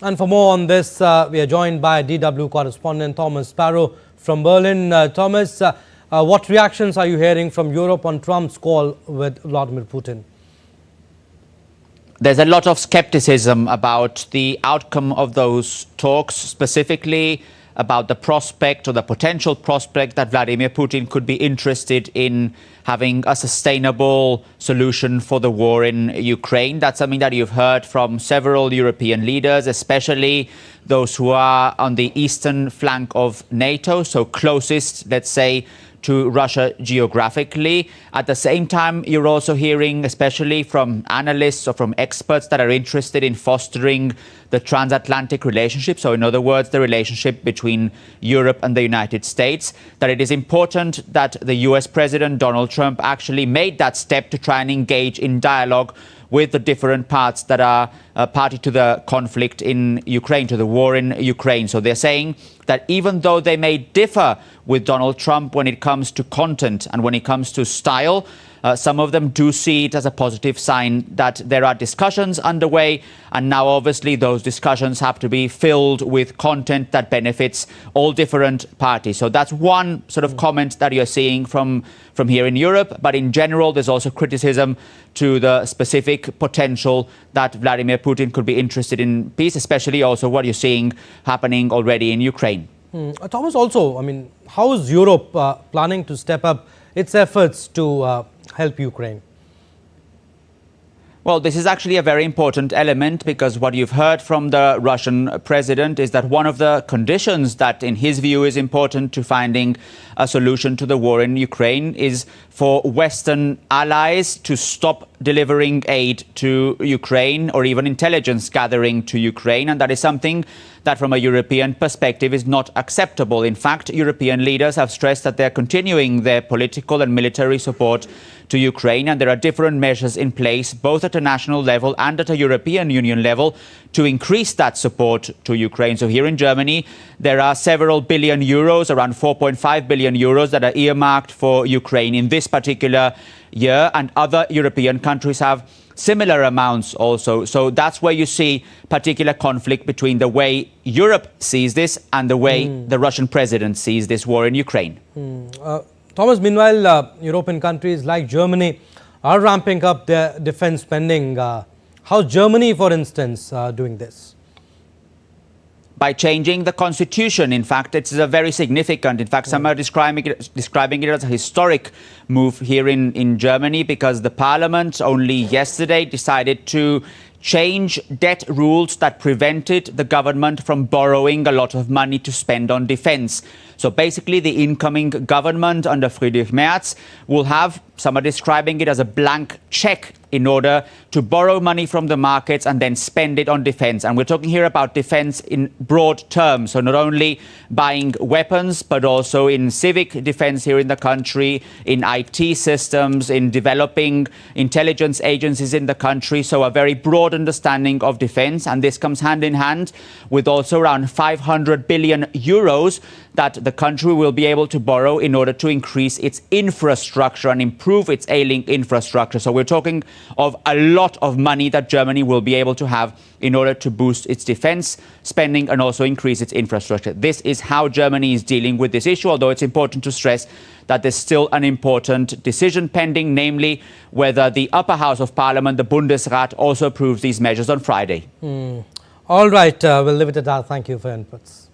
And for more on this, we are joined by DW correspondent Thomas Sparrow from Berlin. Thomas, what reactions are you hearing from Europe on Trump's call with Vladimir Putin? There's a lot of skepticism about the outcome of those talks, specifically about the prospect or the potential prospect that Vladimir Putin could be interested in having a sustainable solution for the war in Ukraine. That's something that you've heard from several European leaders, especially those who are on the eastern flank of NATO, so closest, let's say, to Russia geographically. At the same time, you're also hearing, especially from analysts or from experts that are interested in fostering the transatlantic relationship, so in other words, the relationship between Europe and the United States, that it is important that the US President Donald Trump actually made that step to try and engage in dialogue with the different parts that are party to the conflict in Ukraine, to the war in Ukraine. So they're saying that even though they may differ with Donald Trump when it comes to content and when it comes to style, some of them do see it as a positive sign that there are discussions underway. And now, obviously, those discussions have to be filled with content that benefits all different parties. So that's one sort of comment that you're seeing from here in Europe. But in general, there's also criticism to the specific potential that Vladimir Putin could be interested in peace, especially also what you're seeing happening already in Ukraine. Thomas, also, I mean, how is Europe planning to step up its efforts to help Ukraine? Well, this is actually a very important element, because what you've heard from the Russian president is that one of the conditions that, in his view, is important to finding a solution to the war in Ukraine is for Western allies to stop delivering aid to Ukraine or even intelligence gathering to Ukraine. And that is something that, from a European perspective, is not acceptable. In fact, European leaders have stressed that they're continuing their political and military support to Ukraine, and there are different measures in place, both at a national level and at a European Union level, to increase that support to Ukraine. So here in Germany, there are several billion euros, around 4.5 billion euros, that are earmarked for Ukraine in this particular year, and other European countries have similar amounts also. So that's where you see particular conflict between the way Europe sees this and the way the Russian president sees this war in Ukraine. Thomas, meanwhile, European countries like Germany are ramping up their defense spending. How's Germany, for instance, doing this? By changing the constitution. In fact, it's a very significant, in fact, some are describing it as a historic move here in Germany, because the parliament only yesterday decided to change debt rules that prevented the government from borrowing a lot of money to spend on defense. So basically, the incoming government under Friedrich Merz will have, some are describing it as a blank check, in order to borrow money from the markets and then spend it on defense. And we're talking here about defense in broad terms. So not only buying weapons, but also in civic defense here in the country, in IT systems, in developing intelligence agencies in the country. So a very broad understanding of defense. And this comes hand in hand with also around 500 billion euros that the country will be able to borrow in order to increase its infrastructure and improve its ailing infrastructure. So we're talking of a lot of money that Germany will be able to have in order to boost its defense spending and also increase its infrastructure. This is how Germany is dealing with this issue, although it's important to stress that there's still an important decision pending, namely whether the upper house of parliament, the Bundesrat, also approves these measures on Friday. All right, we'll leave it at that. Thank you for your inputs.